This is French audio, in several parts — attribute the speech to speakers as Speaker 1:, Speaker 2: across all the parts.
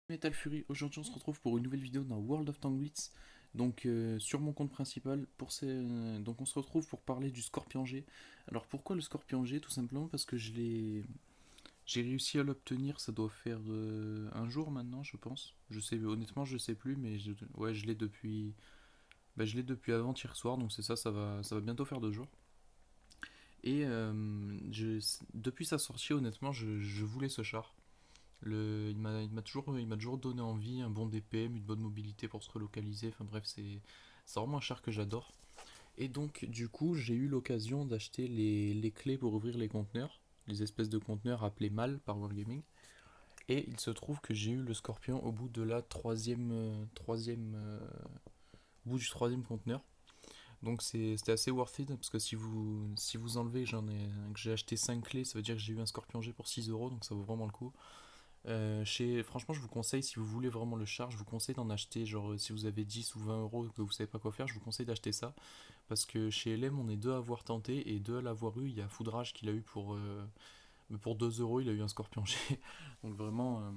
Speaker 1: Metal Fury, aujourd'hui on se retrouve pour une nouvelle vidéo dans World of Tank Blitz. Donc sur mon compte principal, donc on se retrouve pour parler du Scorpion G. Alors pourquoi le Scorpion G? Tout simplement parce que j'ai réussi à l'obtenir, ça doit faire un jour maintenant je pense. Je sais honnêtement je sais plus mais ouais je l'ai depuis je l'ai depuis avant-hier soir donc c'est ça, ça va bientôt faire 2 jours. Et depuis sa sortie honnêtement je voulais ce char. Il m'a toujours donné envie, un bon DPM, une bonne mobilité pour se relocaliser. Enfin bref, c'est vraiment un char que j'adore. Et donc, du coup, j'ai eu l'occasion d'acheter les clés pour ouvrir les conteneurs, les espèces de conteneurs appelés MAL par Wargaming. Et il se trouve que j'ai eu le Scorpion au bout de la bout du troisième conteneur. Donc c'était assez worth it parce que si vous enlevez que j'ai acheté 5 clés, ça veut dire que j'ai eu un Scorpion G pour 6 euros, donc ça vaut vraiment le coup. Franchement, je vous conseille, si vous voulez vraiment le char, je vous conseille d'en acheter. Genre, si vous avez 10 ou 20 euros et que vous savez pas quoi faire, je vous conseille d'acheter ça. Parce que chez LM, on est deux à avoir tenté et deux à l'avoir eu. Il y a Foudrage qui l'a eu pour 2 euros, il a eu un Scorpion G. Donc, vraiment,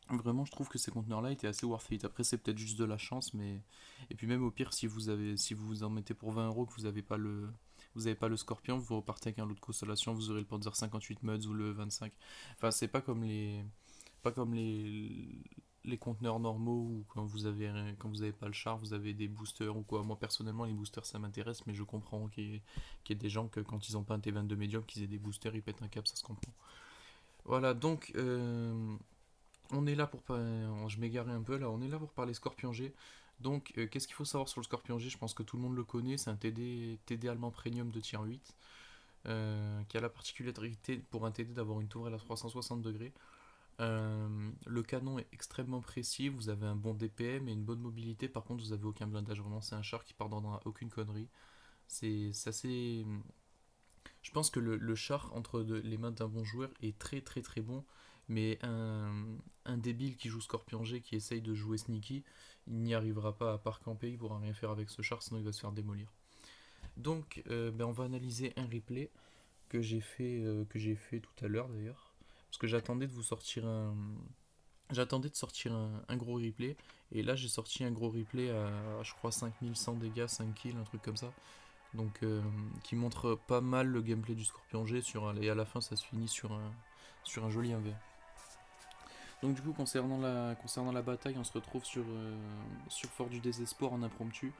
Speaker 1: je trouve que ces conteneurs-là étaient assez worth it. Après, c'est peut-être juste de la chance, mais. Et puis, même au pire, si vous en mettez pour 20 euros que vous avez pas le Scorpion, vous repartez avec un lot de consolation, vous aurez le Panzer 58 Muds ou le 25. Enfin, c'est pas comme les conteneurs normaux où quand vous avez pas le char, vous avez des boosters ou quoi. Moi personnellement, les boosters ça m'intéresse, mais je comprends qu'il y ait des gens que quand ils ont pas un T22 médium, qu'ils aient des boosters, ils pètent un câble, ça se comprend. Voilà, donc on est là pour pas. Je m'égarais un peu là, on est là pour parler Scorpion G. Donc qu'est-ce qu'il faut savoir sur le Scorpion G? Je pense que tout le monde le connaît, c'est un TD allemand premium de tier 8 qui a la particularité pour un TD d'avoir une tourelle à 360 degrés. Le canon est extrêmement précis, vous avez un bon DPM et une bonne mobilité, par contre vous avez aucun blindage, vraiment c'est un char qui part dans aucune connerie. C'est assez. Je pense que le char entre les mains d'un bon joueur est très très très bon, mais un débile qui joue Scorpion G, qui essaye de jouer sneaky, il n'y arrivera pas à part camper, il pourra rien faire avec ce char, sinon il va se faire démolir. Donc on va analyser un replay que j'ai fait tout à l'heure d'ailleurs, parce que J'attendais de sortir un gros replay, et là j'ai sorti un gros replay à je crois 5100 dégâts, 5 kills, un truc comme ça. Donc qui montre pas mal le gameplay du Scorpion G et à la fin ça se finit sur un joli 1v. Donc du coup concernant la bataille, on se retrouve sur Fort du Désespoir en impromptu.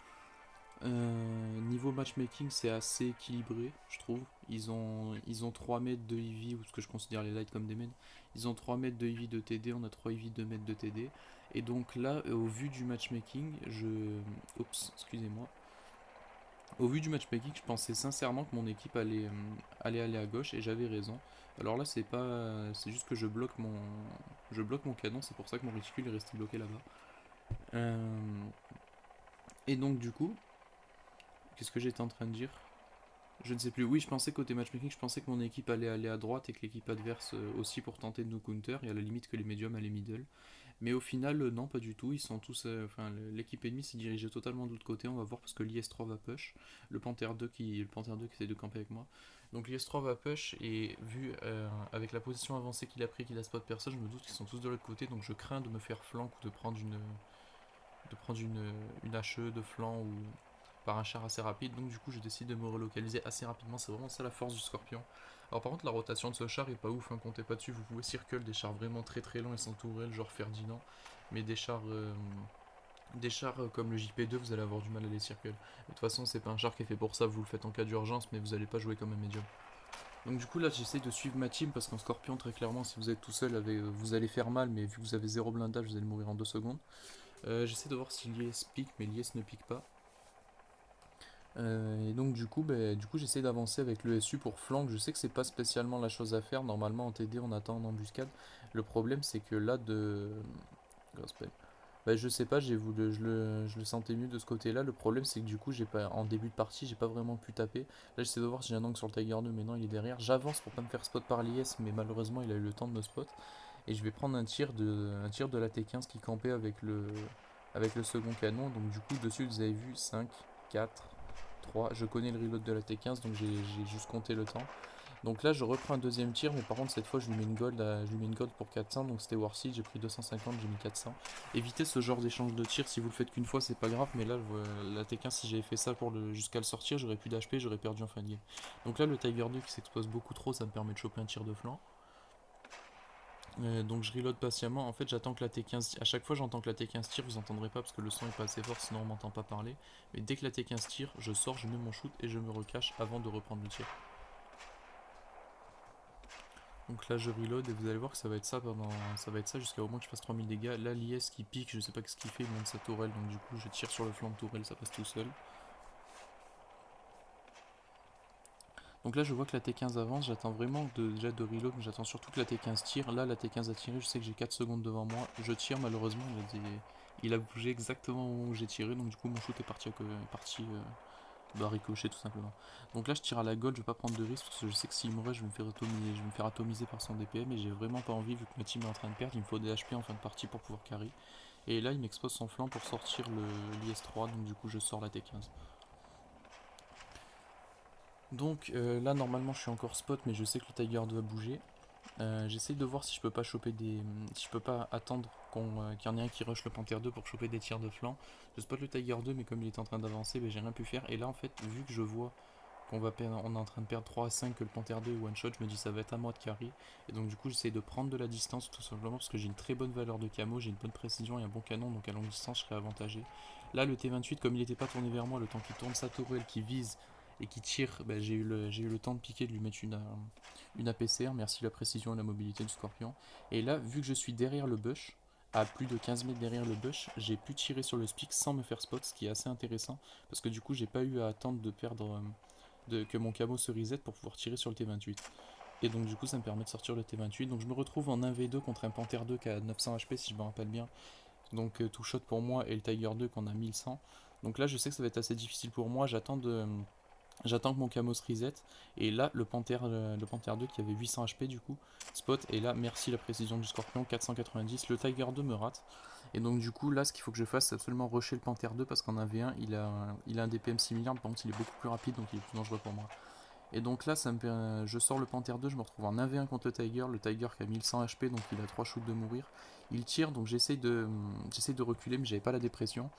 Speaker 1: Niveau matchmaking, c'est assez équilibré, je trouve. Ils ont 3 mètres de EV, ou ce que je considère les lights comme des mains. Ils ont 3 mètres de EV de TD, on a 3 EV de mètres de TD. Et donc là, au vu du matchmaking, Oups, excusez-moi. Au vu du matchmaking, je pensais sincèrement que mon équipe allait aller à gauche, et j'avais raison. Alors là, c'est pas. C'est juste que je bloque mon canon, c'est pour ça que mon réticule est resté bloqué là-bas. Et donc, du coup, qu'est-ce que j'étais en train de dire? Je ne sais plus. Oui, je pensais côté matchmaking, je pensais que mon équipe allait aller à droite et que l'équipe adverse aussi pour tenter de nous counter, et à la limite que les médiums allaient middle. Mais au final, non, pas du tout. Ils sont tous. Enfin, l'équipe ennemie s'est dirigée totalement de l'autre côté. On va voir parce que l'IS-3 va push. Le Panther 2 qui essaie de camper avec moi. Donc l'IS-3 va push, et vu avec la position avancée qu'il a pris, qu'il a spot personne, je me doute qu'ils sont tous de l'autre côté. Donc je crains de me faire flank ou de prendre une HE de flanc ou par un char assez rapide. Donc du coup, je décide de me relocaliser assez rapidement. C'est vraiment ça la force du Scorpion. Alors par contre, la rotation de ce char est pas ouf, hein, comptez pas dessus. Vous pouvez circle des chars vraiment très très longs et sans tourelle, genre Ferdinand, mais des chars comme le JP2, vous allez avoir du mal à les circle. De toute façon, c'est pas un char qui est fait pour ça. Vous le faites en cas d'urgence, mais vous allez pas jouer comme un médium. Donc du coup là, j'essaie de suivre ma team parce qu'en Scorpion, très clairement, si vous êtes tout seul, vous allez faire mal, mais vu que vous avez zéro blindage, vous allez mourir en 2 secondes. J'essaie de voir si l'IS pique, mais l'IS ne pique pas. Et donc du coup j'essaie d'avancer avec le SU pour flank. Je sais que c'est pas spécialement la chose à faire. Normalement en TD on attend en embuscade. Le problème c'est que là de. Je sais pas, je le sentais mieux de ce côté-là. Le problème c'est que du coup j'ai pas en début de partie j'ai pas vraiment pu taper. Là j'essaie de voir si j'ai un angle sur le Tiger 2, mais non il est derrière. J'avance pour pas me faire spot par l'IS, mais malheureusement il a eu le temps de me spot. Et je vais prendre un tir de la T15 qui campait avec le second canon. Donc du coup dessus vous avez vu 5, 4, 3. Je connais le reload de la T15, donc j'ai juste compté le temps. Donc là je reprends un deuxième tir, mais par contre cette fois je lui mets une gold, je lui mets une gold pour 400, donc c'était worth it, j'ai pris 250, j'ai mis 400. Évitez ce genre d'échange de tir, si vous le faites qu'une fois c'est pas grave, mais là la T15 si j'avais fait ça pour jusqu'à le sortir, j'aurais plus d'HP, j'aurais perdu en fin de game. Donc là le Tiger 2 qui s'expose beaucoup trop, ça me permet de choper un tir de flanc. Donc je reload patiemment, en fait j'attends que la T15, à chaque fois j'entends que la T15 tire, vous entendrez pas parce que le son est pas assez fort, sinon on m'entend pas parler. Mais dès que la T15 tire, je sors, je mets mon shoot et je me recache avant de reprendre le tir. Donc là je reload et vous allez voir que ça va être ça ça va être ça jusqu'à au moins que je fasse 3000 dégâts. Là l'IS qui pique, je sais pas ce qu'il fait, il monte sa tourelle, donc du coup je tire sur le flanc de tourelle, ça passe tout seul. Donc là je vois que la T15 avance, j'attends vraiment déjà de reload, mais j'attends surtout que la T15 tire. Là la T15 a tiré, je sais que j'ai 4 secondes devant moi, je tire malheureusement, il a bougé exactement au moment où j'ai tiré, donc du coup mon shoot est parti ricocher tout simplement. Donc là je tire à la gold, je vais pas prendre de risque parce que je sais que s'il mourait je vais me faire atomiser par son DPM et j'ai vraiment pas envie vu que ma team est en train de perdre, il me faut des HP en fin de partie pour pouvoir carry. Et là il m'expose son flanc pour sortir l'IS3, donc du coup je sors la T15. Donc là normalement je suis encore spot mais je sais que le Tiger doit bouger. J'essaye de voir si je peux pas choper des. Si je peux pas attendre qu'il y en ait un qui rush le Panther 2 pour choper des tirs de flanc. Je spot le Tiger 2 mais comme il est en train d'avancer, ben, j'ai rien pu faire. Et là en fait vu que je vois on est en train de perdre 3 à 5, que le Panther 2 est one shot, je me dis ça va être à moi de carry. Et donc du coup j'essaie de prendre de la distance tout simplement parce que j'ai une très bonne valeur de camo, j'ai une bonne précision et un bon canon, donc à longue distance je serai avantagé. Là le T28 comme il n'était pas tourné vers moi, le temps qu'il tourne sa tourelle, qui vise et qui tire, ben, j'ai eu le temps de piquer, de lui mettre une APCR, merci la précision et la mobilité du Scorpion. Et là vu que je suis derrière le bush, à plus de 15 mètres derrière le bush, j'ai pu tirer sur le speak sans me faire spot, ce qui est assez intéressant parce que du coup j'ai pas eu à attendre de perdre que mon camo se reset pour pouvoir tirer sur le T28. Et donc du coup ça me permet de sortir le T28. Donc je me retrouve en 1v2 contre un Panther 2 qui a 900 HP si je me rappelle bien. Donc tout shot pour moi et le Tiger 2 qu'on a 1100. Donc là je sais que ça va être assez difficile pour moi. J'attends que mon camo se reset. Et là le Panther 2 qui avait 800 HP du coup spot. Et là merci la précision du Scorpion 490. Le Tiger 2 me rate. Et donc du coup là ce qu'il faut que je fasse c'est absolument rusher le Panther 2 parce qu'en 1v1 il a un DPM similaire. Par contre il est beaucoup plus rapide donc il est plus dangereux pour moi. Et donc là, je sors le Panther 2, je me retrouve en 1v1 contre le Tiger qui a 1100 HP, donc il a 3 shoots de mourir. Il tire, donc j'essaie de reculer, mais j'avais pas la dépression.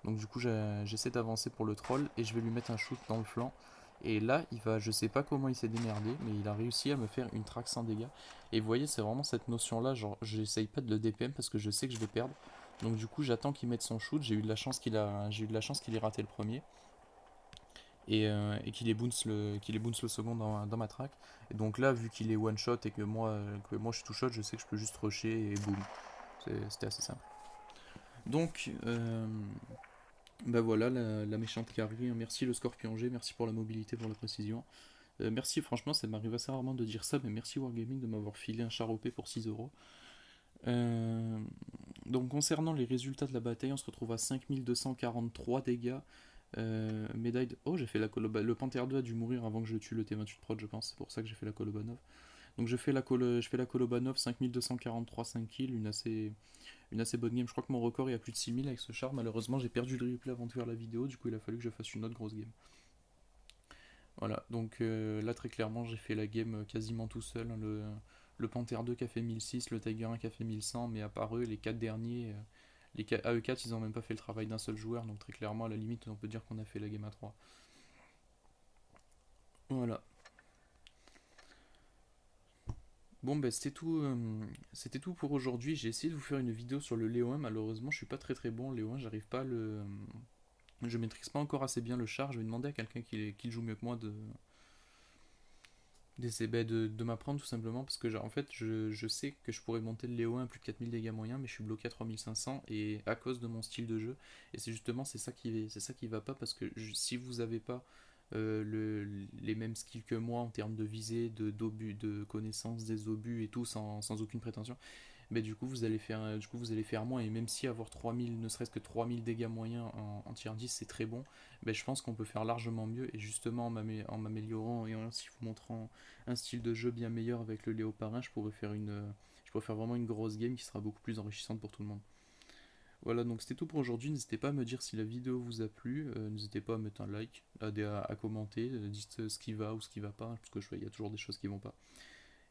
Speaker 1: Donc du coup, j'essaie d'avancer pour le troll et je vais lui mettre un shoot dans le flanc. Et là, je sais pas comment il s'est démerdé, mais il a réussi à me faire une track sans dégâts. Et vous voyez, c'est vraiment cette notion-là, genre j'essaye pas de le DPM parce que je sais que je vais perdre. Donc du coup, j'attends qu'il mette son shoot. J'ai eu de la chance qu'il ait raté le premier et qu'il ait bounce le second dans ma track. Et donc là, vu qu'il est one shot et que moi je suis tout shot, je sais que je peux juste rusher et boum. C'était assez simple. Donc, bah voilà la méchante carry. Merci le Scorpion G, merci pour la mobilité, pour la précision. Merci, franchement, ça m'arrive assez rarement de dire ça, mais merci Wargaming de m'avoir filé un char OP pour 6 euros. Euh, donc concernant les résultats de la bataille, on se retrouve à 5243 dégâts. Médaille de... Oh, j'ai fait la coloba. Le Panther 2 a dû mourir avant que je tue le T28 Prod, je pense. C'est pour ça que j'ai fait la Kolobanov. Donc je fais la Kolobanov, 5243, 5 kills, une assez bonne game. Je crois que mon record est à plus de 6000 avec ce char. Malheureusement, j'ai perdu le replay avant de faire la vidéo. Du coup, il a fallu que je fasse une autre grosse game. Voilà, donc là, très clairement, j'ai fait la game quasiment tout seul. Le Panther 2 qui a fait 1006, le Tiger 1 qui a fait 1100, mais à part eux, les 4 derniers, les AE4, ils ont même pas fait le travail d'un seul joueur. Donc très clairement, à la limite, on peut dire qu'on a fait la game à 3. Voilà. Bon, bah c'était tout pour aujourd'hui. J'ai essayé de vous faire une vidéo sur le Léo 1. Malheureusement, je suis pas très très bon. Léo 1, j'arrive pas à je maîtrise pas encore assez bien le char. Je vais demander à quelqu'un qui le joue mieux que moi d'essayer de m'apprendre tout simplement. Parce que en fait, je sais que je pourrais monter le Léo 1 à plus de 4000 dégâts moyens, mais je suis bloqué à 3500 et à cause de mon style de jeu. Et c'est justement c'est ça qui va pas parce que si vous avez pas les mêmes skills que moi en termes de visée, d'obus, de connaissance des obus et tout sans aucune prétention, mais du coup vous allez faire moins et même si avoir 3000, ne serait-ce que 3000 dégâts moyens en tier 10 c'est très bon, ben, je pense qu'on peut faire largement mieux et justement en m'améliorant et en si vous montrant un style de jeu bien meilleur avec le Léopard 1, je pourrais faire vraiment une grosse game qui sera beaucoup plus enrichissante pour tout le monde. Voilà, donc c'était tout pour aujourd'hui. N'hésitez pas à me dire si la vidéo vous a plu. N'hésitez pas à mettre un like, à commenter, dites ce qui va ou ce qui va pas, parce que il y a toujours des choses qui vont pas.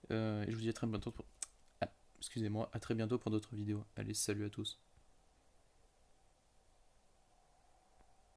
Speaker 1: Et je vous dis à très bientôt excusez-moi, à très bientôt pour d'autres vidéos. Allez, salut à tous.